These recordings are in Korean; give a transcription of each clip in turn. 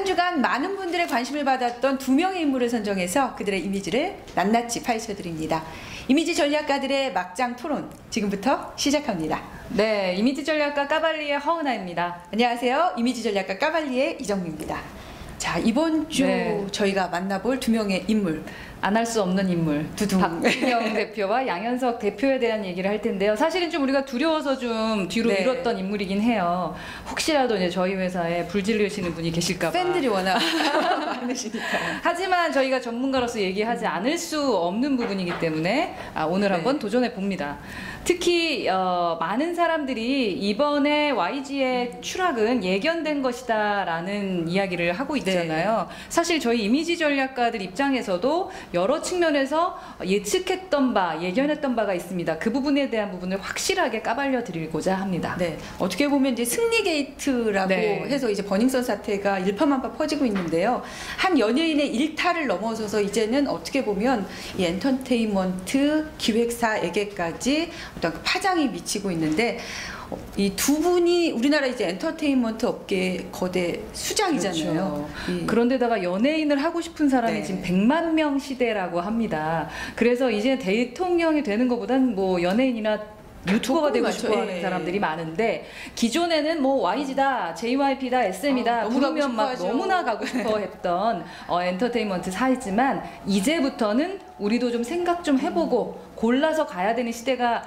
한 주간 많은 분들의 관심을 받았던 두 명의 인물을 선정해서 그들의 이미지를 낱낱이 파헤쳐드립니다. 이미지 전략가들의 막장 토론 지금부터 시작합니다. 네, 이미지 전략가 까발리의 허은하입니다. 안녕하세요. 이미지 전략가 까발리의 이정미입니다. 자, 이번 주 저희가 만나볼 두 명의 인물, 안 할 수 없는 인물 두둥 박진영 대표와 양현석 대표에 대한 얘기를 할 텐데요. 사실은 좀 우리가 두려워서 좀 뒤로 미뤘던 인물이긴 해요. 혹시라도 이제 저희 회사에 불질르시는 분이 계실까 봐. 팬들이 워낙 많으시니까. 하지만 저희가 전문가로서 얘기하지 않을 수 없는 부분이기 때문에 오늘 한번 도전해 봅니다. 특히 많은 사람들이 이번에 YG의 추락은 예견된 것이다 라는 이야기를 하고 있잖아요. 사실 저희 이미지 전략가들 입장에서도 여러 측면에서 예측했던 바, 예견했던 바가 있습니다. 그 부분에 대한 부분을 확실하게 까발려 드리고자 합니다. 네, 어떻게 보면 이제 승리 게이트라고 해서 이제 버닝썬 사태가 일파만파 퍼지고 있는데요. 한 연예인의 일탈을 넘어서서 이제는 어떻게 보면 이 엔터테인먼트 기획사에게까지 어떤 파장이 미치고 있는데, 이 두 분이 우리나라 이제 엔터테인먼트 업계의 거대 수장이잖아요. 그렇죠. 그런데다가 연예인을 하고 싶은 사람이 지금 100만 명 시대라고 합니다. 그래서 이제 대통령이 되는 것보단 뭐 연예인이나 유튜버가 되고 싶어하는 사람들이 많은데, 기존에는 뭐 YG다, JYP다, SM이다 부르면 막 너무나 가고 싶어했던 엔터테인먼트 사이지만, 이제부터는 우리도 좀 생각 좀 해보고 골라서 가야 되는 시대가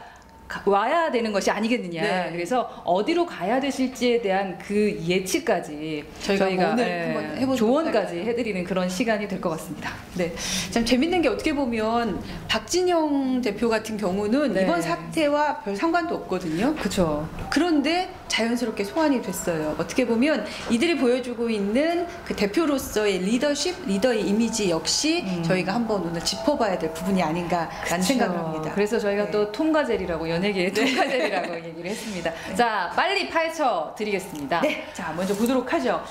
와야 되는 것이 아니겠느냐. 그래서 어디로 가야 되실지에 대한 그 예측까지 저희가 오늘 한번 조언까지 해드리는 그런 시간이 될 것 같습니다. 네, 참 재밌는 게 어떻게 보면 박진영 대표 같은 경우는 이번 사태와 별 상관도 없거든요. 그렇죠. 그런데 자연스럽게 소환이 됐어요. 어떻게 보면 이들이 보여주고 있는 그 대표로서의 리더십, 리더의 이미지 역시 저희가 한번 오늘 짚어봐야 될 부분이 아닌가라는 생각을 합니다. 그래서 저희가 또 톰과 제리라고 연예계의 톰과 제리라고 얘기를 했습니다. 자, 빨리 파헤쳐 드리겠습니다. 네, 자 먼저 보도록 하죠.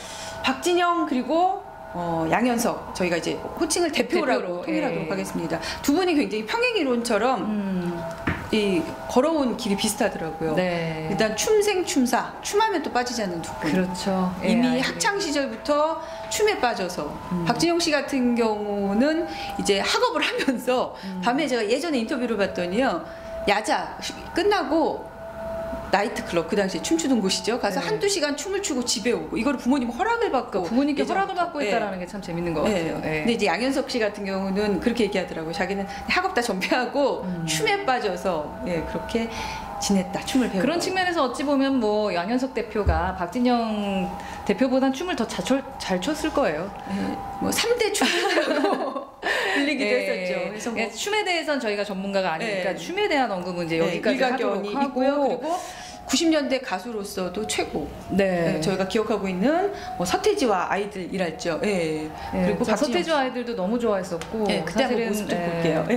박진영 그리고 양현석, 저희가 이제 호칭을 대표라고 통일하도록 하겠습니다. 두 분이 굉장히 평행이론처럼 이 걸어온 길이 비슷하더라고요. 일단 춤생춤사, 춤하면 또 빠지지 않는 두 분. 그렇죠. 이미 학창 시절부터 춤에 빠져서 박진영 씨 같은 경우는 이제 학업을 하면서 밤에 제가 예전에 인터뷰를 봤더니요, 야자 끝나고 나이트클럽, 그 당시에 춤추던 곳이죠. 가서 한두 시간 춤을 추고 집에 오고, 이거를 부모님 허락을 받고, 부모님께 허락을 받고 있다라는 게 참 재밌는 것 같아요. 근데 이제 양현석 씨 같은 경우는 그렇게 얘기하더라고요. 자기는 학업 다 전폐하고 춤에 빠져서 그렇게 지냈다. 춤을 배우고. 그런 측면에서 어찌 보면 뭐 양현석 대표가 박진영 대표보단 춤을 더 잘 췄을 거예요. 뭐 3대 춤으로 불리기도 했었죠. 그래서 뭐 춤에 대해서는 저희가 전문가가 아니니까 춤에 대한 언급은 이제 여기까지 하도록 하고요. 그리고 90년대 가수로서도 최고. 저희가 기억하고 있는 뭐 서태지와 아이들이랄죠. 그리고 서태지와 아이들도 너무 좋아했었고, 그때 한번 모습 좀 볼게요.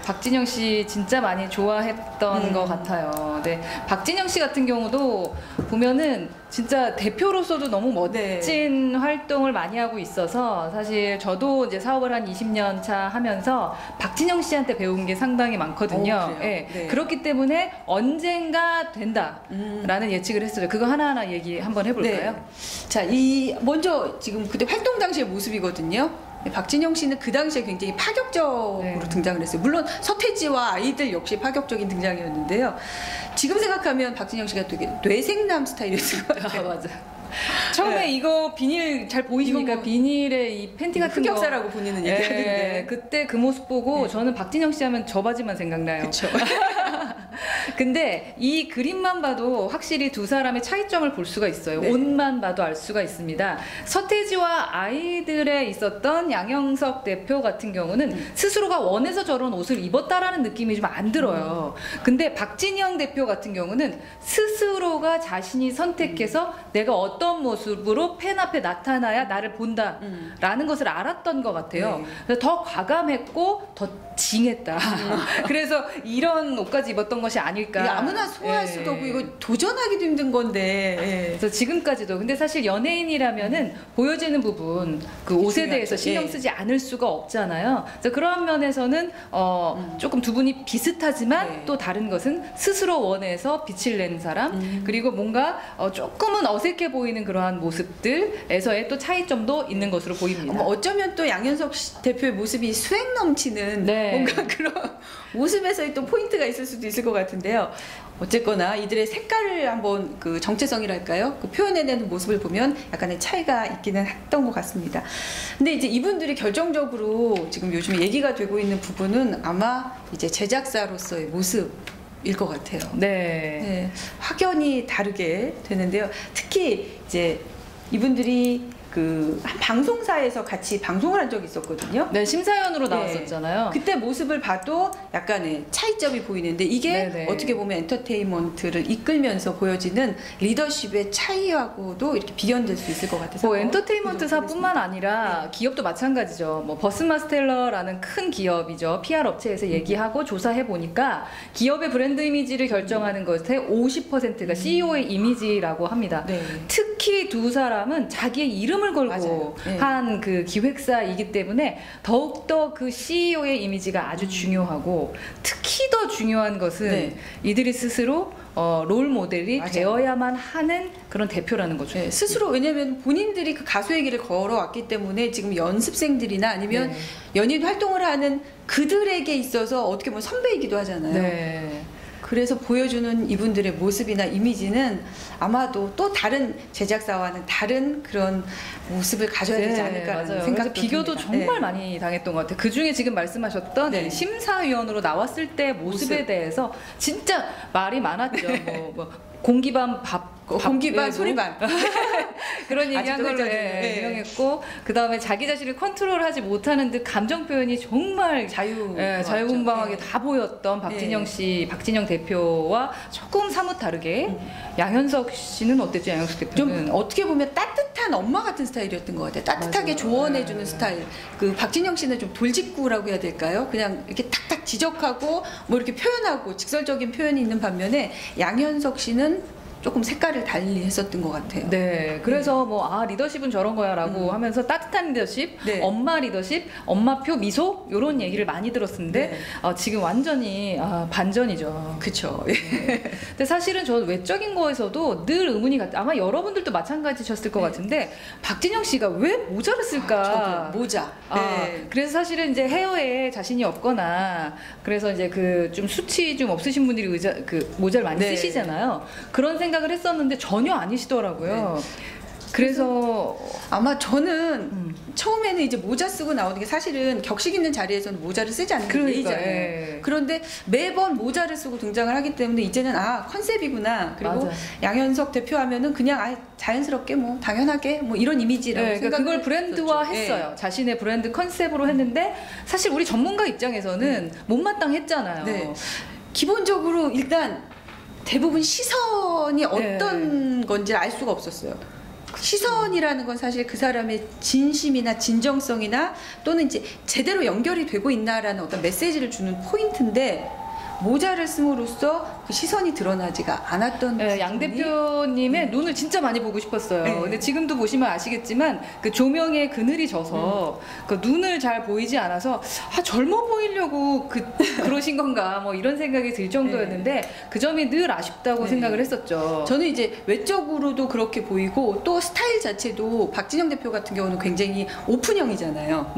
박진영 씨 진짜 많이 좋아했던 것 같아요. 박진영 씨 같은 경우도 보면은 진짜 대표로서도 너무 멋진 활동을 많이 하고 있어서, 사실 저도 이제 사업을 한 20년 차 하면서 박진영 씨한테 배운 게 상당히 많거든요. 그렇기 때문에 언젠가 된다 라는 예측을 했어요. 그거 하나하나 얘기 한번 해볼까요? 자, 먼저 지금 그때 활동 당시의 모습이거든요. 박진영 씨는 그 당시에 굉장히 파격적으로 등장을 했어요. 물론 서태지와 아이들 역시 파격적인 등장이었는데요. 지금 생각하면 박진영 씨가 되게 뇌생남 스타일이었을 것 같아요. 맞아. 처음에 이거 비닐 잘 보이십니까? 비닐에 이 팬티 같은 거 흑역사라고 본인은 얘기하는데, 그때 그 모습 보고 저는 박진영 씨 하면 저 바지만 생각나요. 그쵸. 근데 이 그림만 봐도 확실히 두 사람의 차이점을 볼 수가 있어요. 옷만 봐도 알 수가 있습니다. 서태지와 아이들에 있었던 양현석 대표 같은 경우는 스스로가 원해서 저런 옷을 입었다라는 느낌이 좀 안 들어요. 근데 박진영 대표 같은 경우는 스스로가 자신이 선택해서 내가 어떤 모습으로 팬 앞에 나타나야 나를 본다 라는 것을 알았던 것 같아요. 그래서 더 과감했고 더 징했다. 그래서 이런 옷까지 입었던 것이 아니 아닐까. 이게 아무나 소화할 수도 없고 이거 도전하기도 힘든 건데. 그래서 지금까지도 근데 사실 연예인이라면은 보여지는 부분 그 옷에 대해서 신경 쓰지 않을 수가 없잖아요. 그래서 그런 면에서는 조금 두 분이 비슷하지만 또 다른 것은 스스로 원해서 빛을 낸 사람 그리고 뭔가 조금은 어색해 보이는 그러한 모습들에서의 또 차이점도 있는 것으로 보입니다. 어쩌면 또 양현석 대표의 모습이 수행 넘치는 뭔가 그런 모습에서의 또 포인트가 있을 수도 있을 것 같은데요. 어쨌거나 이들의 색깔을 한번 그 정체성이랄까요? 그 표현해내는 모습을 보면 약간의 차이가 있기는 했던 것 같습니다. 근데 이제 이분들이 결정적으로 지금 요즘 얘기가 되고 있는 부분은 아마 이제 제작사로서의 모습일 것 같아요. 네, 확연히 다르게 되는데요. 특히 이제 이분들이 그 한 방송사에서 같이 방송을 한 적이 있었거든요. 네, 심사위원으로 나왔었잖아요. 그때 모습을 봐도 약간의 차이점이 보이는데 이게 어떻게 보면 엔터테인먼트를 이끌면서 보여지는 리더십의 차이하고도 이렇게 비견될 수 있을 것 같아서. 뭐 엔터테인먼트사뿐만 아니라 기업도 마찬가지죠. 뭐 버스마스텔러라는 큰 기업이죠. PR 업체에서 얘기하고 조사해 보니까 기업의 브랜드 이미지를 결정하는 것의 50%가 CEO의 이미지라고 합니다. 특히 두 사람은 자기의 이름을 걸고 한 그 기획사이기 때문에 더욱더 그 CEO의 이미지가 아주 중요하고 특히 더 중요한 것은 이들이 스스로 롤 모델이 되어야만 하는 그런 대표라는 거죠. 스스로 왜냐면 본인들이 그 가수의 길을 걸어왔기 때문에 지금 연습생들이나 아니면 연인 활동을 하는 그들에게 있어서 어떻게 보면 선배이기도 하잖아요. 그래서 보여주는 이분들의 모습이나 이미지는 아마도 또 다른 제작사와는 다른 그런 모습을 가져야 되지 않을까라는 생각도 비교도 듭니다. 정말 많이 당했던 것 같아요. 그 중에 지금 말씀하셨던 심사위원으로 나왔을 때 모습에 대해서 진짜 말이 많았죠. 뭐 공기반 공기반 소리반 그런 얘기한 걸로 유명했고 그 다음에 자기 자신을 컨트롤하지 못하는 듯 감정 표현이 정말 자유분방하게 다 보였던 박진영 씨, 박진영 대표와 조금 사뭇 다르게 양현석 씨는 어땠죠? 양현석 대표는 좀 어떻게 보면 따뜻한 엄마 같은 스타일이었던 것 같아요. 따뜻하게 조언해주는 스타일. 그 박진영 씨는 좀 돌직구라고 해야 될까요? 그냥 이렇게 탁탁 지적하고 뭐 이렇게 표현하고 직설적인 표현이 있는 반면에 양현석 씨는 조금 색깔을 달리 했었던 것 같아요. 그래서 뭐 리더십은 저런 거야라고 하면서 따뜻한 리더십, 엄마 리더십, 엄마표 미소 이런 얘기를 많이 들었는데 지금 완전히 반전이죠. 그렇죠. 근데 사실은 저 외적인 거에서도 늘 의문이 아마 여러분들도 마찬가지셨을 것 같은데 박진영 씨가 왜 모자를 쓸까? 모자. 그래서 사실은 이제 헤어에 자신이 없거나 그래서 이제 그 좀 수치 좀 없으신 분들이 모자를 많이 쓰시잖아요. 그런 생각을 했었는데 전혀 아니시더라고요. 그래서 아마 저는 처음에는 이제 모자 쓰고 나오는 게 사실은 격식 있는 자리에서는 모자를 쓰지 않는 게 예의잖아요. 그런데 매번 모자를 쓰고 등장을 하기 때문에 이제는 컨셉이구나. 그리고 양현석 대표 하면은 그냥 자연스럽게 뭐 당연하게 뭐 이런 이미지라고 그러니까 그걸 브랜드화 했어요. 자신의 브랜드 컨셉으로 했는데 사실 우리 전문가 입장에서는 못마땅했잖아요. 기본적으로 일단 대부분 시선이 어떤 건지 알 수가 없었어요. 시선이라는 건 사실 그 사람의 진심이나 진정성이나 또는 이제 제대로 연결이 되고 있나라는 어떤 메시지를 주는 포인트인데 모자를 씀으로써 그 시선이 드러나지가 않았던 양 대표님의 눈을 진짜 많이 보고 싶었어요. 근데 지금도 보시면 아시겠지만 그 조명에 그늘이 져서 그 눈을 잘 보이지 않아서 젊어 보이려고 그러신 건가 뭐 이런 생각이 들 정도였는데 그 점이 늘 아쉽다고 생각을 했었죠. 저는 이제 외적으로도 그렇게 보이고 또 스타일 자체도 박진영 대표 같은 경우는 굉장히 오픈형이잖아요.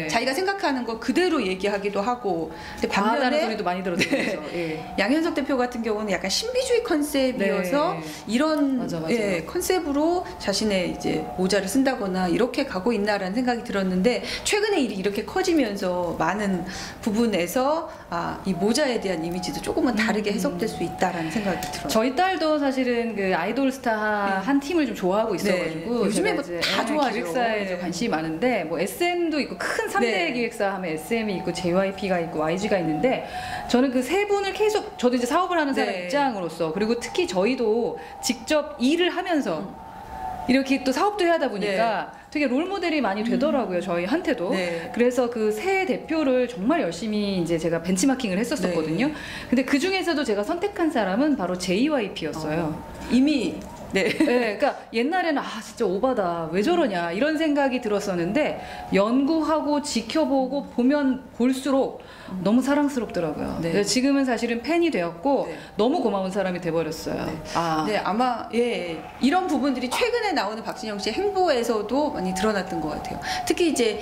자기가 생각하는 거 그대로 얘기하기도 하고 근데 반면에 소리도 많이 들었어요. 양현석 대표 같은 경우는 약간 신비주의 컨셉이어서 이런 컨셉으로 자신의 이제 모자를 쓴다거나 이렇게 가고 있나라는 생각이 들었는데 최근에 일이 이렇게 커지면서 많은 부분에서 이 모자에 대한 이미지도 조금은 다르게 해석될 수 있다라는 생각이 들어요. 저희 딸도 사실은 그 아이돌스타 한 팀을 좀 좋아하고 있어가지고 요즘에 뭐 다 좋아하죠. 기획사에 관심이 많은데 뭐 SM도 있고 큰 3대 기획사 하면 SM이 있고 JYP가 있고 YG가 있는데 저는 그 세 분을 계속 저도 이제 사업을 하는 사람 입장으로서 그리고 특히 저희도 직접 일을 하면서 이렇게 또 사업도 해야 하다 보니까 되게 롤 모델이 많이 되더라고요. 저희한테도. 그래서 그 새 대표를 정말 열심히 이제 제가 벤치마킹을 했었거든요. 근데 그 중에서도 제가 선택한 사람은 바로 JYP였어요. 이미 그러니까 옛날에는 진짜 오바다 왜 저러냐 이런 생각이 들었었는데 연구하고 지켜보고 보면 볼수록 너무 사랑스럽더라고요. 그래서 지금은 사실은 팬이 되었고 너무 고마운 사람이 돼버렸어요. 아마 이런 부분들이 최근에 나오는 박진영 씨의 행보에서도 많이 드러났던 것 같아요. 특히 이제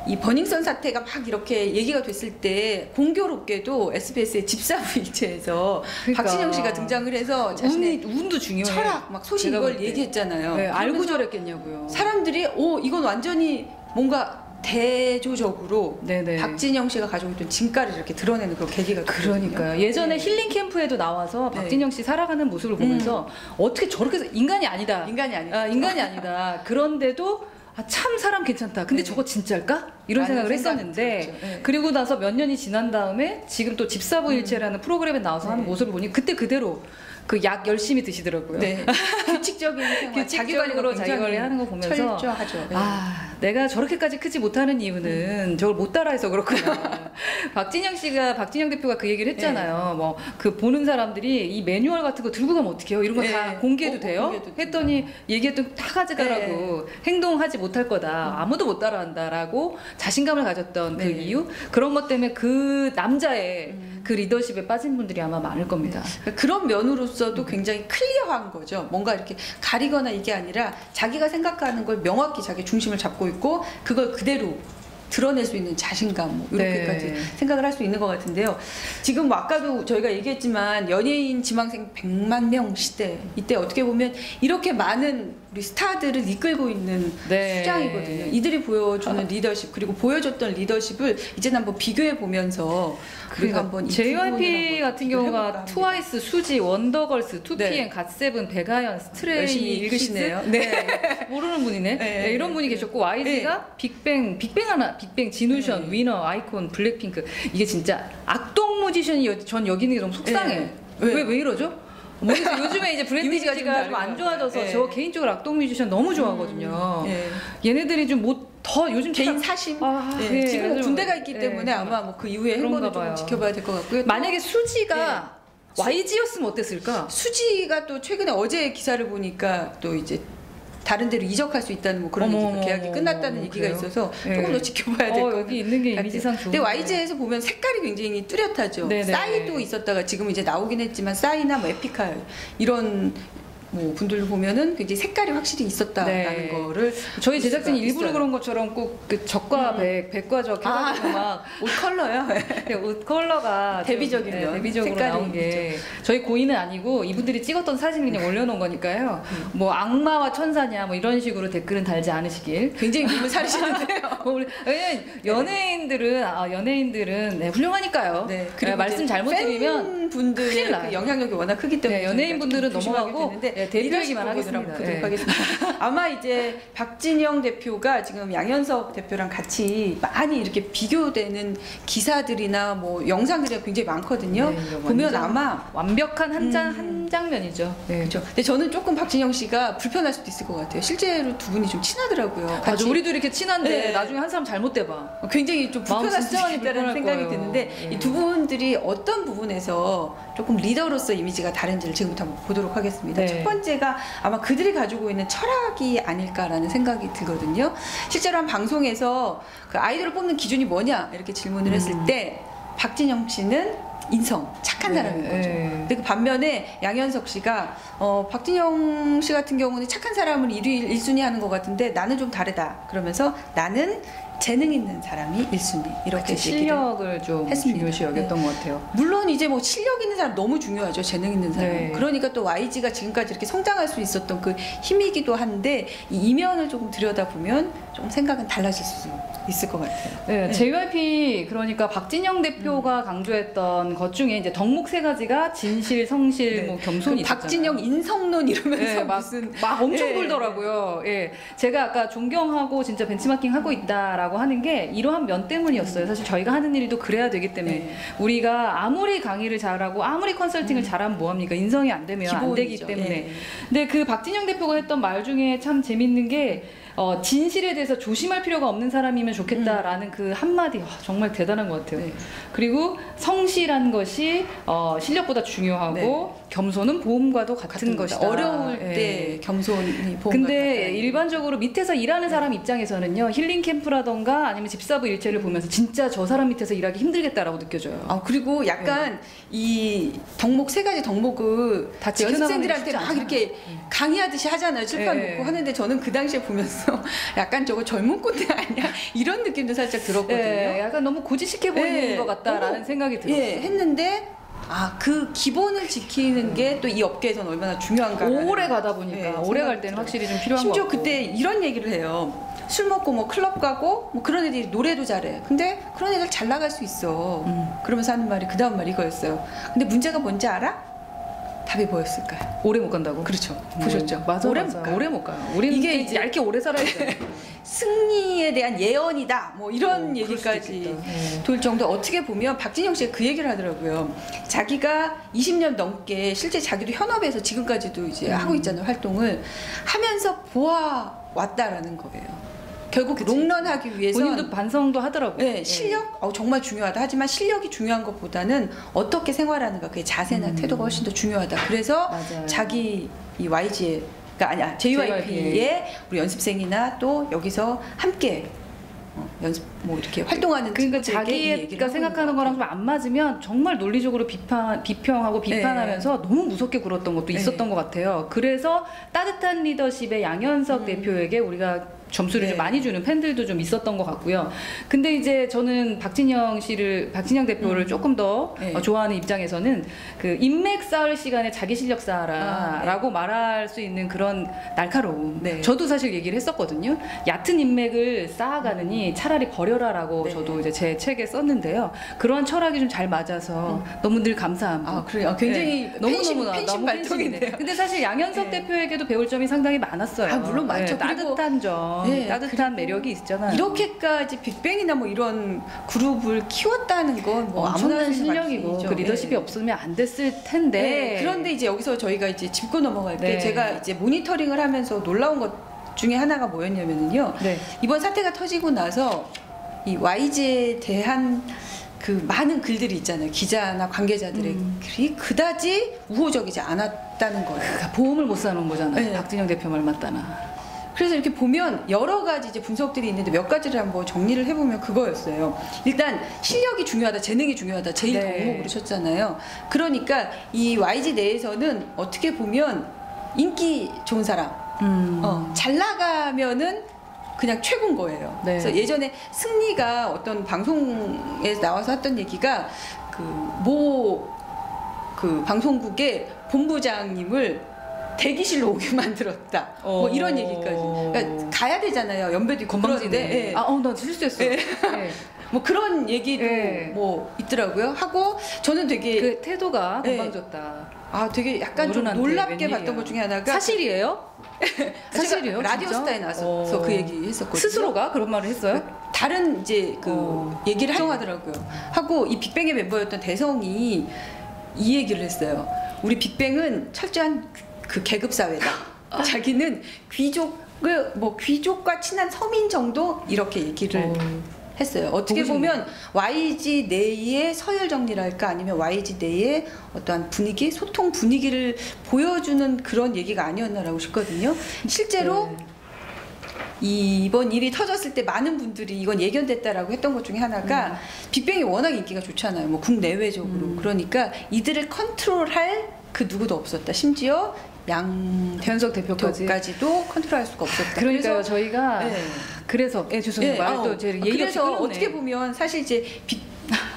이 버닝썬 사태가 막 이렇게 얘기가 됐을 때 공교롭게도 SBS의 집사부 일체에서 박진영 씨가 등장을 해서 자신의 운도 중요해. 철학 막 소신 이걸 얘기했잖아요. 알고 저랬겠냐고요. 사람들이 이건 완전히 뭔가 대조적으로 박진영 씨가 가지고 있던 진가를 이렇게 드러내는 그런 계기가 됐거든요. 그러니까요. 예전에 힐링 캠프에도 나와서 박진영 씨 살아가는 모습을 보면서 어떻게 저렇게 인간이 아니다. 인간이 아니다. 그런데도 참 사람 괜찮다. 근데 저거 진짜일까? 이런 생각을 했었는데 그리고 나서 몇 년이 지난 다음에 지금 또 집사부 일체라는 프로그램에 나와서 하는 모습을 보니 그때 그대로 그 약 열심히 드시더라고요. 규칙적인 생활, 자기 관리하는 거 보면서 철저하죠. 내가 저렇게까지 크지 못하는 이유는 저걸 못 따라해서 그렇구나. 박진영 대표가 그 얘기를 했잖아요. 뭐 그 보는 사람들이 이 매뉴얼 같은 거 들고 가면 어떡해요? 이런 거 다 공개해도 돼요? 했더니 얘기했던 다 가져가라고. 행동하지 못할 거다. 아무도 못 따라한다라고 자신감을 가졌던 그 이유? 그런 것 때문에 그 남자의 그 리더십에 빠진 분들이 아마 많을 겁니다. 그런 면으로서도 굉장히 클리어한 거죠. 뭔가 이렇게 가리거나 이게 아니라 자기가 생각하는 걸 명확히 자기 중심을 잡고 있고 그걸 그대로 드러낼 수 있는 자신감 이렇게까지 생각을 할 수 있는 것 같은데요. 지금 뭐 아까도 저희가 얘기했지만 연예인 지망생 100만 명 시대, 이때 어떻게 보면 이렇게 많은 우리 스타들을 이끌고 있는 수장이거든요. 이들이 보여주는 리더십 그리고 보여줬던 리더십을 이제는 한번 비교해 보면서 우리가 한번 JYP 같은 경우가 트와이스, 수지, 원더걸스, 2PM, 갓세븐, 백아연, 스트레이 열심히 읽으시네요. 모르는 분이네. 이런 분이 계셨고 YG가 빅뱅, 진우션, 위너, 아이콘, 블랙핑크. 이게 진짜 악동 뮤지션이 전 여기 있는 게 너무 속상해. 왜 이러죠? 요즘에 이제 브랜드 이미지가 좀 안 좋아져서 저 개인적으로 악동 뮤지션 너무 좋아하거든요. 얘네들이 좀 더 요즘 개인 사심 지금 군대가 있기 때문에 아마 뭐 그 이후에 행보도 좀 지켜봐야 될 것 같고요. 만약에 수지가 YG였으면 어땠을까? 수지가 또 최근에 어제 기사를 보니까 또 이제 다른 데로 이적할 수 있다는 뭐 그런 얘기가 계약이 끝났다는 얘기가 있어서 조금 더 지켜봐야 될 것 같아요. 여기 있는 게 이미지상 좋은데. 근데 YG에서 보면 색깔이 굉장히 뚜렷하죠. 싸이도 있었다가 지금 이제 나오긴 했지만 싸이나 뭐 에픽하 이런 뭐 분들 보면은 굉장히 색깔이 확실히 있었다라는 거를 저희 제작진이 일부러 그런 것처럼 꼭 그 적과 백과 적 해가지고 막 옷 컬러요. 옷 컬러가 대비적으로 나온 게 저희 고의는 아니고 이분들이 찍었던 사진 그냥 올려놓은 거니까요. 뭐 악마와 천사냐 뭐 이런 식으로 댓글은 달지 않으시길. 굉장히 눈을 사리시는데요. 왜냐면 연예인들은 훌륭하니까요. 그리고 말씀 잘못 드리면 분들의 그 영향력이 워낙 크기 때문에 연예인분들은 넘어가고 대표 얘기만 하겠습니다. 아마 이제 박진영 대표가 지금 양현석 대표랑 같이 많이 이렇게 비교되는 기사들이나 뭐 영상들이 굉장히 많거든요. 보면 아마 완벽한 한 장면이죠. 그렇죠. 근데 저는 조금 박진영 씨가 불편할 수도 있을 것 같아요. 실제로 두 분이 좀 친하더라고요. 맞아, 우리도 이렇게 친한데 나중에 한 사람 잘못돼봐. 굉장히 좀 불편할 수도 있다는 생각이 드는데 이 두 분들이 어떤 부분에서 조금 리더로서 이미지가 다른지를 지금부터 한번 보도록 하겠습니다. 첫 번째가 아마 그들이 가지고 있는 철학이 아닐까라는 생각이 들거든요. 실제로 한 방송에서 그 아이돌을 뽑는 기준이 뭐냐 이렇게 질문을 했을 때 박진영 씨는 인성, 착한 사람인 거죠. 근데 그 반면에 양현석 씨가 박진영 씨 같은 경우는 착한 사람을 1순위 하는 것 같은데 나는 좀 다르다. 그러면서 나는 재능 있는 사람이 1순위 이렇게 실력을 좀 중요시 여겼던 것 같아요. 물론 이제 뭐 실력 있는 사람 너무 중요하죠. 재능 있는 사람. 그러니까 또 YG가 지금까지 이렇게 성장할 수 있었던 그 힘이기도 한데 이 이면을 조금 들여다보면 좀 생각은 달라질 수 있을 것 같아요. 네, JYP 그러니까 박진영 대표가 강조했던 것 중에 이제 덕목 세 가지가 진실, 성실, 네. 뭐 겸손이 있었잖아요. 박진영 인성론 이러면서 네, 무슨 막 엄청 네. 돌더라고요. 예, 제가 아까 존경하고 진짜 벤치마킹 하고 있다라고 하는 게 이러한 면 때문이었어요. 사실 저희가 하는 일도 그래야 되기 때문에 네. 우리가 아무리 강의를 잘하고 아무리 컨설팅을 잘하면 뭐합니까? 인성이 안 되면 안 되기 기본이죠. 때문에. 예. 근데 그 박진영 대표가 했던 말 중에 참 재밌는 게 진실에 대해서 조심할 필요가 없는 사람이면 좋겠다라는 그 한마디 정말 대단한 것 같아요. 네. 그리고 성실한 것이 실력보다 중요하고 네. 겸손은 보험과도 같은 것이다. 어려울 예. 때 겸손이 보험과 근데 같다. 일반적으로 밑에서 일하는 사람 입장에서는요, 힐링 캠프라던가 아니면 집사부 일체를 보면서 진짜 저 사람 밑에서 일하기 힘들겠다라고 느껴져요. 그리고 약간 이 덕목 세 가지 덕목을 다 지켜나가는 연습생들한테 게 쉽지 막 않잖아요. 이렇게 강의하듯이 하잖아요. 칠판 예. 놓고 하는데 저는 그 당시에 보면서 약간 저거 젊은 꼰대 아니야? 이런 느낌도 살짝 들었거든요. 예, 약간 너무 고지식해 보이는 예. 것 같다라는 생각이 들었어요. 예, 했는데 그 기본을 지키는 게 또 이 업계에서는 얼마나 중요한가. 오래 가다 보니까 예, 오래 갈 생각이 때는 들어요. 확실히 좀 필요한 것 심지어 같고. 그때 이런 얘기를 해요. 술 먹고 뭐 클럽 가고 뭐 그런 애들이 노래도 잘해. 근데 그런 애들 잘 나갈 수 있어. 그러면서 하는 말이 그 다음 말이 이거였어요. 근데 문제가 뭔지 알아? 답이 뭐였을까요? 오래 못 간다고? 그렇죠. 보셨죠? 맞아, 오래 맞아. 못 가요. 오래 못 가요. 우리는 이게 이게 이제- 얇게 오래 살아야 돼. 승리에 대한 예언이다. 뭐 이런 그럴 수도 얘기까지 있겠다. 네. 돌 정도. 어떻게 보면 박진영 씨가 그 얘기를 하더라고요. 자기가 20년 넘게 실제 자기도 현업에서 지금까지도 이제 하고 있잖아요. 활동을 하면서 보아왔다라는 거예요. 결국 롱런하기 위해서 본인도 반성도 하더라고요. 네, 실력 정말 중요하다. 하지만 실력이 중요한 것보다는 어떻게 생활하는가, 그의 자세나 태도가 훨씬 더 중요하다. 그래서 맞아요. 자기 이 YG의 아니야 JYP의 우리 연습생이나 또 여기서 함께 연습 뭐 이렇게 활동하는 그러니까 친구들에게 이 얘기를 자기가 하고 생각하는 있는 거랑 것 좀 안 맞으면 정말 논리적으로 비평하고 비판하면서 너무 무섭게 굴었던 것도 있었던 것 같아요. 그래서 따뜻한 리더십의 양현석 대표에게 우리가 점수를 네. 좀 많이 주는 팬들도 좀 있었던 것 같고요. 근데 이제 저는 박진영 대표를 조금 더 네. 좋아하는 입장에서는 그 인맥 쌓을 시간에 자기 실력 쌓아라라고 말할 수 있는 그런 날카로움. 네. 저도 사실 얘기를 했었거든요. 얕은 인맥을 쌓아가느니 차라리 버려라라고 네. 저도 이제 제 책에 썼는데요. 그러한 철학이 좀 잘 맞아서 너무 늘 감사합니다. 그래요. 굉장히 너무너무 팬심 발동인데요. 근데 사실 양현석 네. 대표에게도 배울 점이 상당히 많았어요. 물론 많죠. 네, 그리고 따뜻한 점, 네, 따뜻한 매력이 있잖아요. 이렇게까지 빅뱅이나 뭐 이런 그룹을 키웠다는 건 뭐 아무나 엄청난 할 수 있는 실력이고 말씀이죠. 그 리더십이 네. 없으면 안 됐을 텐데. 네, 그런데 이제 여기서 저희가 이제 짚고 넘어갈 때 네. 제가 이제 모니터링을 하면서 놀라운 것 중에 하나가 뭐였냐면요. 네. 이번 사태가 터지고 나서 이 YG에 대한 그 많은 글들이 있잖아요. 기자나 관계자들의 글이 그다지 우호적이지 않았다는 거예요. 그러니까 보험을 못 사놓은 거잖아요. 네. 박진영 대표 말 맞다나. 그래서 이렇게 보면 여러 가지 이제 분석들이 있는데 몇 가지를 한번 정리를 해보면 그거였어요. 일단 실력이 중요하다, 재능이 중요하다, 제일 네. 덕목으로 쳤잖아요. 그러니까 이 YG 내에서는 어떻게 보면 인기 좋은 사람, 잘 나가면은 그냥 최고인 거예요. 네. 그래서 예전에 승리가 어떤 방송에 나와서 했던 얘기가 그 방송국의 본부장님을 대기실로 오게 만들었다. 뭐 이런 얘기까지. 그러니까 가야 되잖아요. 연배도 있고 건방지네. 그런데, 예. 나 실수했어. 예. 네. 뭐 그런 얘기도 예. 뭐 있더라고요. 하고 저는 되게 그 태도가 네. 건방졌다. 되게 약간 좀 어른한테 놀랍게 웬일이야. 봤던 것 중에 하나가 사실이에요? 사실이에요? 라디오스타에 나와서 그 얘기 했었거든요. 스스로가 그런 말을 했어요? 다른 이제 그 얘기를 하더라고요. 하고 이 빅뱅의 멤버였던 대성이 이 얘기를 했어요. 우리 빅뱅은 철저한 그 계급 사회다. 자기는 귀족과 친한 서민 정도 이렇게 얘기를 했어요. 어떻게 보면 YG 내의 서열 정리랄까 아니면 YG 내의 어떠한 분위기, 소통 분위기를 보여주는 그런 얘기가 아니었나라고 싶거든요. 실제로 이번 일이 터졌을 때 많은 분들이 이건 예견됐다라고 했던 것 중에 하나가 빅뱅이 워낙 인기가 좋잖아요. 뭐 국내외적으로. 그러니까 이들을 컨트롤할 그 누구도 없었다. 심지어 현석 대표까지도 컨트롤할 수가 없었다. 그러니까요. 그래서, 저희가 네. 그래서 죄송해요. 말을 또 제 얘기가 그래서 시끄럽네. 어떻게 보면 사실 이제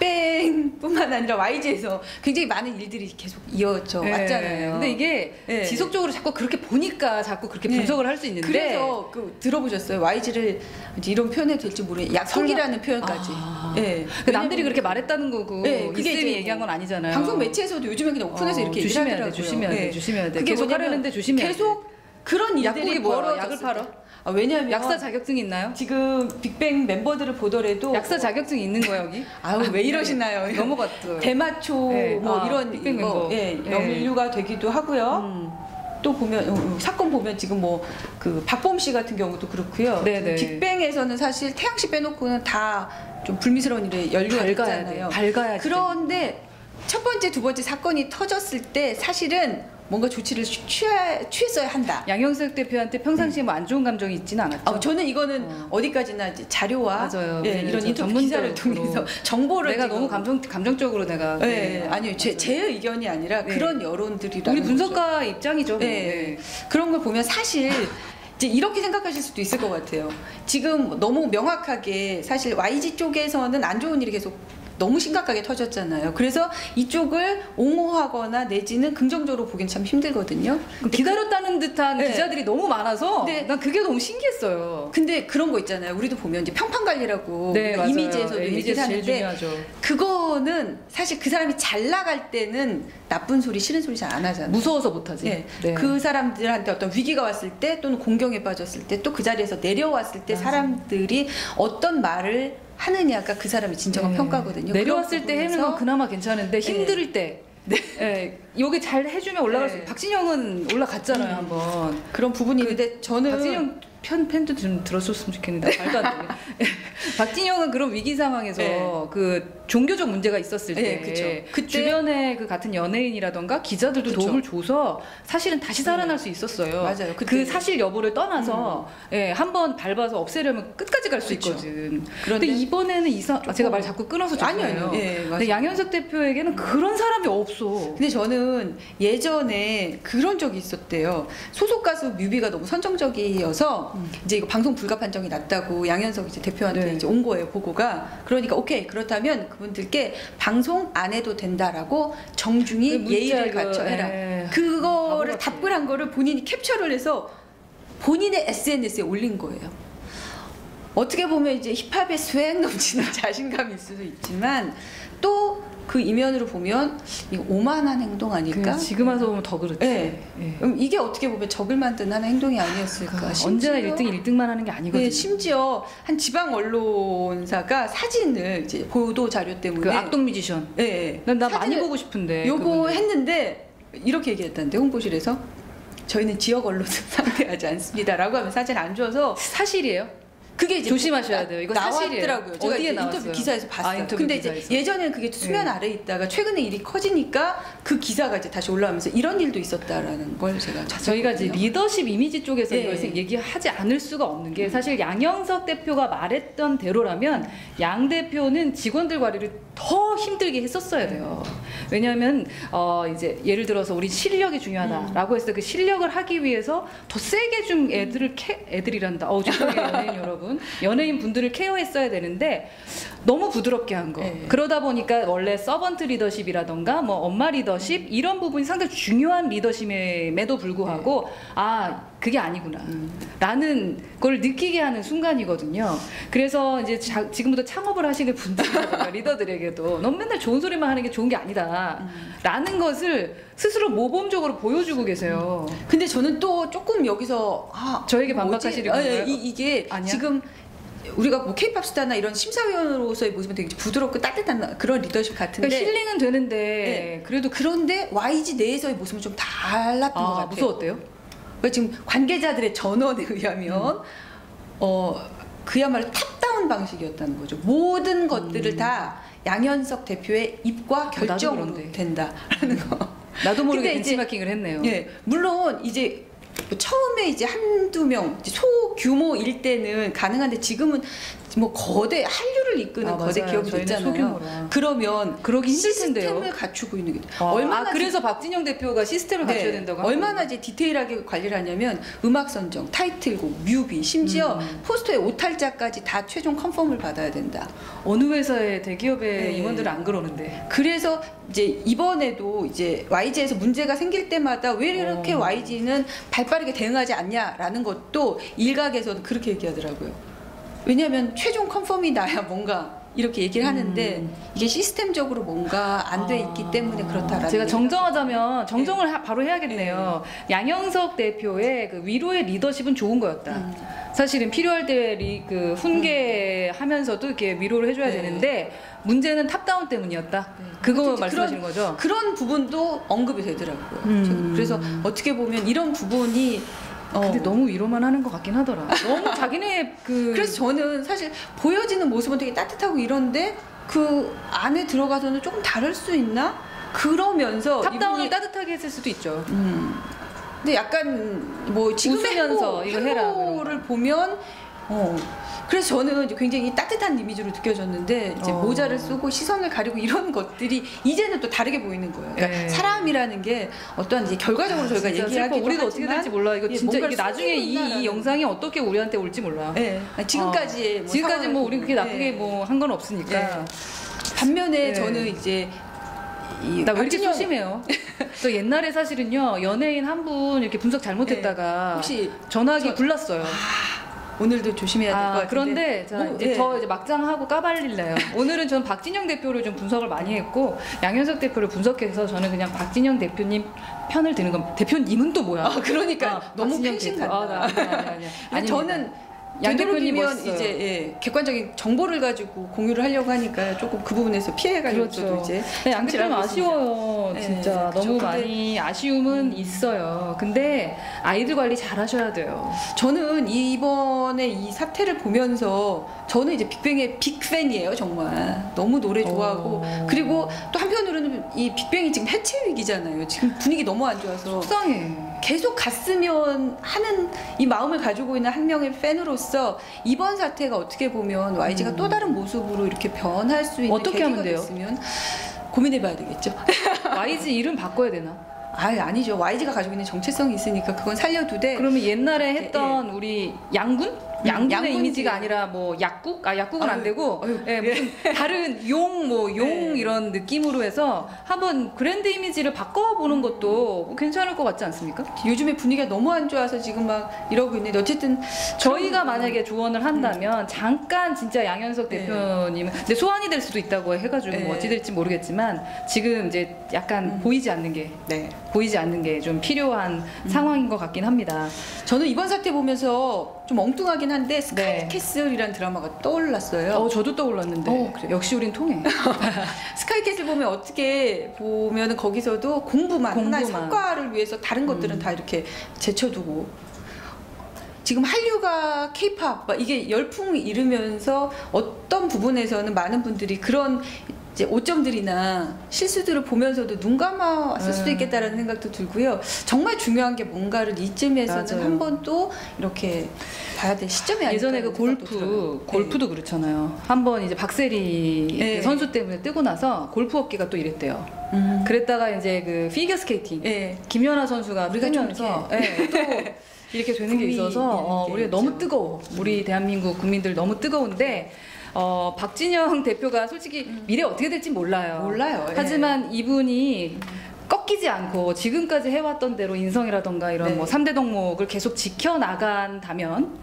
빅뱅뿐만 아니라 YG에서 굉장히 많은 일들이 계속 이어져 왔잖아요. 근데 이게 지속적으로 자꾸 그렇게 보니까 자꾸 그렇게 분석을 할 수 있는데 그래서 들어보셨어요? YG를 이제 이런 표현해도 될지 모르겠어요. 약속이라는 표현까지. 남들이 그렇게 말했다는 거고 그게 이쌤이 얘기한 건 아니잖아요. 방송 매체에서도 요즘에 그냥 오픈해서 이렇게 얘기를 하더라고요. 조심해야 돼. 계속 하려는데 조심해야 돼. 계속 그런 일들이 뭐야? 약을 팔아? 왜냐하면 약사 자격증 있나요? 지금 빅뱅 멤버들을 보더라도 약사 자격증 있는 거야 여기? 왜 이러시나요? 넘어갔어요. 대마초 뭐 이런 빅뱅 멤버 연류가 되기도 하고요. 또 보면 사건 보면 지금 뭐 그 박범 씨 같은 경우도 그렇고요. 빅뱅에서는 사실 태양 씨 빼놓고는 다 좀 불미스러운 일에 연루가 됐잖아요. 밝아야지. 그런데 첫 번째, 두 번째 사건이 터졌을 때 사실은 뭔가 조치를 취했어야 한다. 양현석 대표한테 평상시에 뭐 안 좋은 감정이 있지는 않았죠. 저는 이거는 어디까지나 이제 자료와 이런 인터뷰 기사를 통해서 정보를 내가 너무 감정적으로 내가 아니요 제 의견이 아니라 그런 여론들이라는 우리 분석가 입장이죠. 그런 걸 보면 사실 이제 이렇게 생각하실 수도 있을 것 같아요. 지금 너무 명확하게 사실 YG 쪽에서는 안 좋은 일이 계속 너무 심각하게 터졌잖아요. 그래서 이쪽을 옹호하거나 내지는 긍정적으로 보기엔 참 힘들거든요. 기다렸다는 듯한 기자들이 너무 많아서 난 그게 너무 신기했어요. 근데 그런 거 있잖아요. 우리도 보면 이제 평판관리라고 이미지에서도 얘기를 하는데 그거는 사실 그 사람이 잘 나갈 때는 나쁜 소리, 싫은 소리 잘 안 하잖아요. 무서워서 못하지. 그 사람들한테 어떤 위기가 왔을 때 또는 공경에 빠졌을 때 또 그 자리에서 내려왔을 때 사람들이 어떤 말을 하느냐가 그 사람의 진정한 평가거든요. 내려왔을 때 해는 건 그나마 괜찮은데 힘들 때 여기 잘 해주면 올라갈 수 있어요. 박진영은 올라갔잖아요 한번. 그런 부분이 있는데 저는 박진영 팬도 좀 들었었으면 좋겠는데 말도 안 돼. 박진영은 그런 위기 상황에서 그 종교적 문제가 있었을 때 그때 주변에 그 같은 연예인이라던가 기자들도 도움을 줘서 사실은 다시 살아날 수 있었어요. 맞아요. 그 사실 여부를 떠나서 한번 밟아서 없애려면 끝까지 갈 수 있거든. 그런데 이번에는 제가 말 자꾸 끊어서 죄송해요. 근데 양현석 대표에게는 그런 사람이 없어. 근데 저는 예전에 그런 적이 있었대요. 소속 가수 뮤비가 너무 선정적이어서 이제 이거 방송 불가 판정이 났다고 양현석 이제 대표한테 이제 온 거예요, 보고가. 그러니까 오케이, 그렇다면 그분들께 방송 안 해도 된다라고 정중히 예의를 갖춰 해라. 그거를 답을 한 거를 본인이 캡처를 해서 본인의 SNS에 올린 거예요. 어떻게 보면 이제 힙합의 스웩 넘치는 자신감이 있을 수 있지만 또 그 이면으로 보면 이거 오만한 행동 아닐까? 지금 와서 보면 더 그렇지. 이게 어떻게 보면 적을 만든 하나의 행동이 아니었을까? 언제나 1등만 하는 게 아니거든요. 심지어 한 지방 언론사가 사진을 이제 보도 자료 때문에 그 악동 뮤지션. 나 많이 보고 싶은데. 요거 했는데 이렇게 얘기했다는데 홍보실에서 저희는 지역 언론을 상대하지 않습니다라고 하면 사진 안 줘서 사실이에요? 그게 이제 조심하셔야 돼요. 이거 나왔더라고요. 제가 어디에 인터뷰 나왔어요? 기사에서 봤어요. 근데 기사에서. 이제 예전에는 그게 수면 아래에 있다가 최근에 일이 커지니까 그 기사가 이제 다시 올라오면서 이런 일도 있었다라는 걸 제가 저희가 이제 리더십 이미지 쪽에서 이걸 얘기하지 않을 수가 없는 게 사실 양영석 대표가 말했던 대로라면 양 대표는 직원들 관리를 더 힘들게 했었어야 돼요. 왜냐하면 이제 예를 들어서 우리 실력이 중요하다라고 해서 그 실력을 하기 위해서 더 세게 좀 애들이란다. 죄송해요 연예인 여러분. 연예인 분들을 케어했어야 되는데 너무 부드럽게 한 거. 그러다 보니까 원래 서번트 리더십이라던가 뭐 엄마 리더십 이런 부분이 상당히 중요한 리더십임에도 불구하고 그게 아니구나 라는 걸 느끼게 하는 순간이거든요. 그래서 이제 지금부터 창업을 하시는 분들이라든가 리더들에게도 넌 맨날 좋은 소리만 하는 게 좋은 게 아니다 라는 것을 스스로 모범적으로 보여주고 계세요. 근데 저는 또 조금 여기서 저에게 반박하시는 건가요? 이게 아니야? 지금 우리가 뭐 K-팝 스타나 이런 심사위원으로서의 모습은 되게 부드럽고 따뜻한 그런 리더십 같은데 그러니까 힐링은 되는데 그런데 YG 내에서의 모습은 좀 달랐던 것 같아요. 무서웠대요? 지금 관계자들의 전언에 의하면 그야말로 탑다운 방식이었다는 거죠. 모든 것들을 다 양현석 대표의 입과 결정으로 된다라는 거. 나도 모르게 벤치마킹을 했네요. 물론 이제 처음에 이제 한두 명 소규모일 때는 가능한데 지금은 뭐 거대 한류를 이끄는 거대 맞아요. 기업이 저희는 있잖아요. 소규모라. 그러면 그러기 힘들 텐데요. 시스템을 갖추고 있는 게 얼마나 그래서 박진영 대표가 시스템을 갖춰야 된다고 얼마나 이제 디테일하게 관리를 하냐면 음악 선정, 타이틀곡, 뮤비, 심지어 포스터의 오탈자까지 다 최종 컨펌을 받아야 된다. 어느 회사의 대기업의 임원들은 안 그러는데. 그래서 이제 이번에도 이제 YG에서 문제가 생길 때마다 왜 이렇게 YG는 발빠르게 대응하지 않냐라는 것도 일각에서는 그렇게 얘기하더라고요. 왜냐하면 최종 컨펌이 나야 뭔가 이렇게 얘기를 하는데 이게 시스템적으로 뭔가 안 돼 있기 때문에 그렇다라는. 제가 정정하자면 정정을 바로 해야겠네요. 양형석 대표의 그 위로의 리더십은 좋은 거였다. 사실은 필요할 때 그 훈계하면서도 이렇게 위로를 해줘야 되는데 문제는 탑다운 때문이었다. 그거 말씀하시는 거죠? 그런 부분도 언급이 되더라고요. 그래서 어떻게 보면 이런 부분이 근데 너무 위로만 하는 것 같긴 하더라. 너무 자기네 그래서 저는 사실 보여지는 모습은 되게 따뜻하고 이런데 그 안에 들어가서는 조금 다를 수 있나? 그러면서 탑다운을 따뜻하게 했을 수도 있죠. 근데 약간 뭐 지금의 행보를 보면 그래서 저는 이제 굉장히 따뜻한 이미지로 느껴졌는데 이제 모자를 쓰고 시선을 가리고 이런 것들이 이제는 또 다르게 보이는 거예요. 그러니까 사람이라는 게 어떠한 이제 결과적으로 저희가 얘기하기도 우리가 어떻게 될지 몰라. 이거 진짜 이게 나중에 이 영상이 어떻게 우리한테 올지 몰라. 지금까지의 지금까지 뭐 우리 그렇게 나쁘게 뭐 한 건 없으니까. 반면에 저는 이제 나 왜 이렇게 소심해요? 또 옛날에 사실은요 연예인 한 분 이렇게 분석 잘못했다가 혹시 전화기 굴렀어요. 오늘도 조심해야 될 것 같은데. 그런데 저 이제 막장 하고 까발릴래요. 오늘은 저는 박진영 대표를 좀 분석을 많이 했고 양현석 대표를 분석해서 저는 그냥 박진영 대표님 편을 드는 건. 대표님은 또 뭐야? 그러니까 너무 팽신 같다. 아니 저는 양 대표님은 이제 객관적인 정보를 가지고 공유를 하려고 하니까 조금 그 부분에서 피해가려고 이제. 양 대표님 아쉬워요. 진짜 너무 많이 아쉬움은 있어요. 근데 아이들 관리 잘 하셔야 돼요. 저는 이번에 이 사태를 보면서 저는 이제 빅뱅의 빅팬이에요. 정말 너무 노래 좋아하고 그리고 또 한편으로는 이 빅뱅이 지금 해체 위기잖아요. 지금 분위기 너무 안 좋아서 속상해. 계속 갔으면 하는 이 마음을 가지고 있는 한 명의 팬으로서 이번 사태가 어떻게 보면 YG가 또 다른 모습으로 이렇게 변할 수 있는 어떻게 하면 돼요? 됐으면 고민해봐야 되겠죠. YG 이름 바꿔야 되나? 아니죠. YG가 가지고 있는 정체성이 있으니까 그건 살려두되. 그러면 옛날에 했던 우리 양군? 양군의 이미지가 아니라 뭐 약국? 약국은 안 되고 무슨 다른 용 이런 느낌으로 해서 한번 브랜드 이미지를 바꿔보는 것도 뭐 괜찮을 것 같지 않습니까? 요즘에 분위기가 너무 안 좋아서 지금 막 이러고 있는데 어쨌든 저희가 만약에 조언을 한다면 잠깐 진짜 양현석 대표님은 근데 소환이 될 수도 있다고 해가지고 뭐 어찌 될지 모르겠지만 지금 이제 약간 보이지 않는 게 좀 필요한 상황인 것 같긴 합니다. 저는 이번 사태 보면서 좀 엉뚱하긴 한데 스카이캐슬이라는 드라마가 떠올랐어요. 저도 떠올랐는데 역시 우린 통해. 스카이캐슬 보면 어떻게 보면은 거기서도 공부만 하나의 성과를 위해서 다른 것들은 다 이렇게 제쳐두고 지금 한류가 케이팝 이게 열풍이 일으면서 어떤 부분에서는 많은 분들이 그런 이제 오점들이나 실수들을 보면서도 눈 감았을 수도 있겠다라는 생각도 들고요. 정말 중요한 게 뭔가를 이쯤에서는 한 번 또 이렇게 봐야 될 시점이 아닐까. 예전에 그 골프도 그렇잖아요. 한번 이제 박세리 선수 때문에 뜨고 나서 골프 업계가 또 이랬대요. 그랬다가 이제 그 피겨 스케이팅 김연아 선수가 우리가 뜨면서 또 이렇게 되는 게 있어서 우리가 너무 뜨거워. 우리 대한민국 국민들 너무 뜨거운데 박진영 대표가 솔직히 미래 어떻게 될지 몰라요. 하지만 이분이 꺾이지 않고 지금까지 해왔던 대로 인성이라던가 이런 뭐 3대 덕목을 계속 지켜나간다면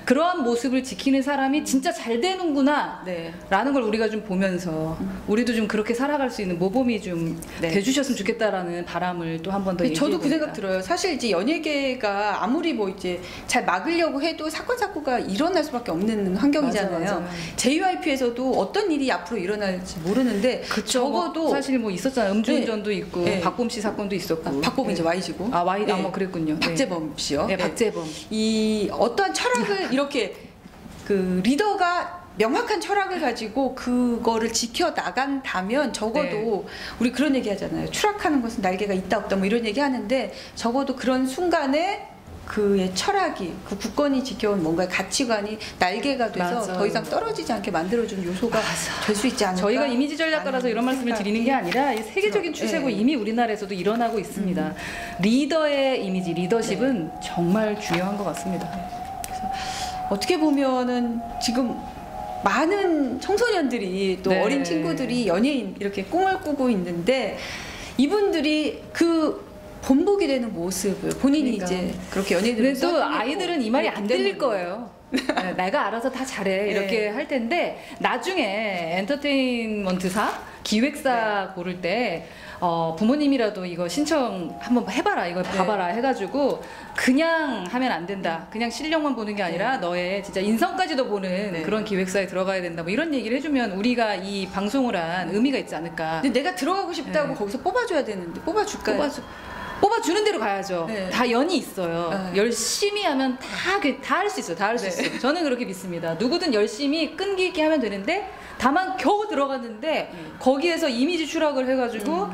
그러한 모습을 지키는 사람이 진짜 잘 되는구나 라는 걸 우리가 좀 보면서 우리도 좀 그렇게 살아갈 수 있는 모범이 좀 돼주셨으면 좋겠다라는 바람을 또 한 번 더 얘기해 저도 그 생각 들어요. 사실 이제 연예계가 아무리 뭐 이제 잘 막으려고 해도 사건사고가 일어날 수밖에 없는 환경이잖아요. JYP에서도 어떤 일이 앞으로 일어날지 모르는데 적어도 사실 뭐 있었잖아요. 음주운전도 있고 박범 씨 사건도 있었고. 박범이 이제 Y지고. 뭐 그랬군요. 박재범 씨요. 박재범. 이 어떠한 철학을 이렇게 그 리더가 명확한 철학을 가지고 그거를 지켜 나간다면 적어도 우리 그런 얘기 하잖아요. 추락하는 것은 날개가 있다 없다 뭐 이런 얘기 하는데 적어도 그런 순간에 그의 철학이 그 굳건히 지켜온 뭔가 가치관이 날개가 돼서 맞아요. 더 이상 떨어지지 않게 만들어주는 요소가 될 수 있지 않을까. 저희가 이미지 전략가라서 이런 말씀을 드리는 게 아니라 이 세계적인 추세고 네. 이미 우리나라에서도 일어나고 있습니다. 리더의 이미지, 리더십은 정말 중요한 것 같습니다. 어떻게 보면은 지금 많은 청소년들이 또 네. 어린 친구들이 연예인 이렇게 꿈을 꾸고 있는데 이분들이 그 본보게 되는 모습을 본인이 그러니까. 이제 그렇게 연예인들을 근데 또 아이들은 이 말이 안 들릴 거예요. 네, 내가 알아서 다 잘해 이렇게 네. 할 텐데 나중에 엔터테인먼트사 기획사 고를 때 부모님이라도 이거 신청 한번 해봐라 이거 봐봐라 해가지고 그냥 하면 안 된다. 그냥 실력만 보는 게 아니라 너의 진짜 인성까지도 보는 네. 그런 기획사에 들어가야 된다. 뭐 이런 얘기를 해주면 우리가 이 방송을 한 의미가 있지 않을까. 근데 내가 들어가고 싶다고 네. 거기서 뽑아줘야 되는데 뽑아줄까요? 뽑아주는 대로 가야죠. 네. 다 연이 있어요. 네. 열심히 하면 다 할 수 있어요. 다 할 수 네. 있어요. 저는 그렇게 믿습니다. 누구든 열심히 끈기 있게 하면 되는데 다만 겨우 들어갔는데 거기에서 이미지 추락을 해가지고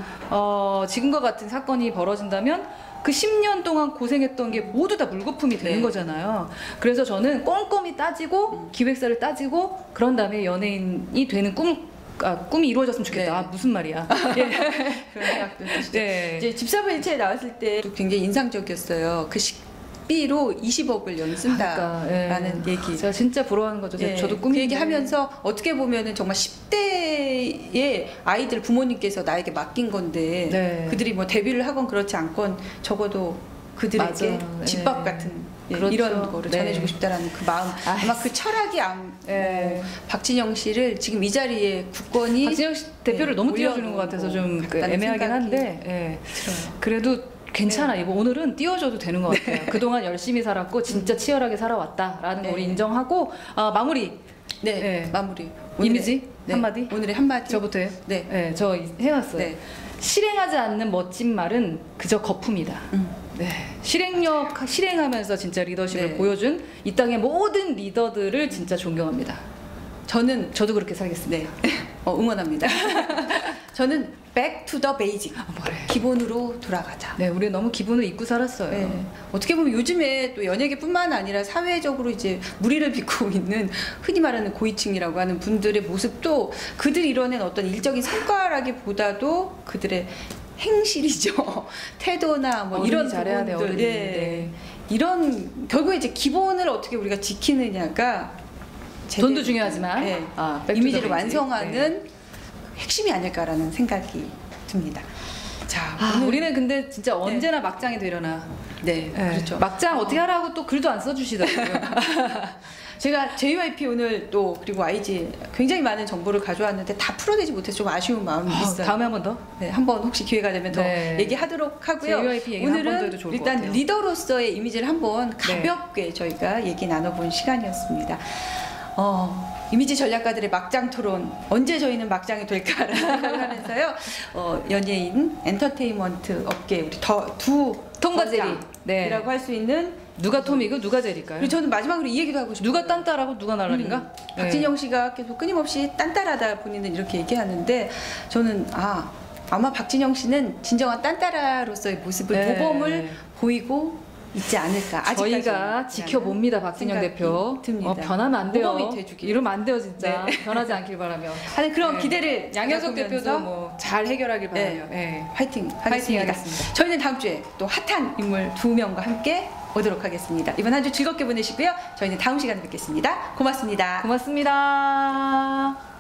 지금과 같은 사건이 벌어진다면 그 10년 동안 고생했던 게 모두 다 물거품이 되는 네. 거잖아요. 그래서 저는 꼼꼼히 따지고 기획사를 따지고 그런 다음에 연예인이 되는 꿈이 이루어졌으면 좋겠다. 네. 아, 무슨 말이야. 예. 그런 생각도 드시죠. 네. 이제 집사부일체에 나왔을 때 굉장히 인상적이었어요. 그 식비로 20억을 연 쓴다라는 얘기. 제가 진짜 부러워하는 거죠. 예, 저도 그 꿈인데. 얘기 하면서 어떻게 보면은 정말 10대의 아이들 부모님께서 나에게 맡긴 건데 네. 그들이 뭐 데뷔를 하건 그렇지 않건 적어도 그들에게 맞아요. 집밥 네. 같은 그렇죠. 이런 거를 네. 전해주고 싶다라는 그 마음 아마 그 철학이 네. 박진영 씨를 지금 이 자리에 굳건히 박진영 씨 대표를 네, 너무 띄워주는 것 올려놓은 같아서 것 좀 같다는 애매하긴 생각이 한데 예. 들어요. 그래도 괜찮아. 네. 이거 오늘은 띄워줘도 되는 것 같아요. 그동안 열심히 살았고 진짜 치열하게 살아왔다라는 걸 네. 인정하고 마무리 네, 네. 마무리 이미지 네. 한마디 오늘의 한마디 저부터 해요? 네. 네, 저 해놨어요. 네. 실행하지 않는 멋진 말은 그저 거품이다. 네. 실행하면서 진짜 리더십을 네. 보여준 이 땅의 모든 리더들을 진짜 존경합니다. 저도 그렇게 살겠습니다. 네. 응원합니다. 저는 back to the basic. 뭐래. 기본으로 돌아가자. 네, 우리 너무 기분을 잊고 살았어요. 네. 어떻게 보면 요즘에 또 연예계뿐만 아니라 사회적으로 이제 무리를 빚고 있는 흔히 말하는 고위층이라고 하는 분들의 모습도 그들이 이뤄낸 어떤 일적인 성과라기보다도 그들의 행실이죠. 태도나 뭐 이런 잘해야 돼, 부분들. 어른이. 예. 네. 이런 결국에 이제 기본을 어떻게 우리가 지키느냐가 돈도 중요하지만 네. back to the 이미지를 basic. 완성하는 핵심이 아닐까라는 생각이 듭니다. 자, 오늘 우리는 근데 진짜 언제나 막장이 되려나. 네, 그렇죠. 막장 어떻게 하라고 또 글도 안 써주시더라고요. 제가 JYP 오늘 또 그리고 IG 굉장히 많은 정보를 가져왔는데 다 풀어내지 못해서 좀 아쉬운 마음이 있어요. 다음에 한 번 더? 네, 한번 혹시 기회가 되면 더 네. 얘기하도록 하고요. JYP 얘기 한번 더 오늘은 해도 좋을 것 일단 같아요. 리더로서의 이미지를 한번 가볍게 저희가 얘기 나눠본 시간이었습니다. 이미지 전략가들의 막장 토론 언제 저희는 막장이 될까라는 생각을 하면서요. 연예인 엔터테인먼트 업계 우리 두 통과제리. 네. 이라고 할 수 있는 누가 톰이고 누가 제리일까요? 그리고 저는 마지막으로 이 얘기도 하고 싶어요. 누가 딴따라고 누가 날라린가? 네. 박진영 씨가 계속 끊임없이 딴따라다 본인은 이렇게 얘기하는데 저는 아마 박진영 씨는 진정한 딴따라로서의 모습을 네. 모범을 보이고 있지 않을까. 저희가 지켜봅니다. 박진영 대표. 듭니다. 변하면 안 돼요. 모범이 돼주길. 이러면 안 돼요 진짜. 네. 변하지 않길 바라며. 하는 그런 네. 기대를 양현석 가져보면서 대표도 뭐 잘 해결하길 바라며. 네. 네. 화이팅 화이팅 하겠습니다. 하겠습니다. 저희는 다음 주에 또 핫한 인물 2명과 함께 오도록 하겠습니다. 이번 한 주 즐겁게 보내시고요. 저희는 다음 시간에 뵙겠습니다. 고맙습니다. 고맙습니다.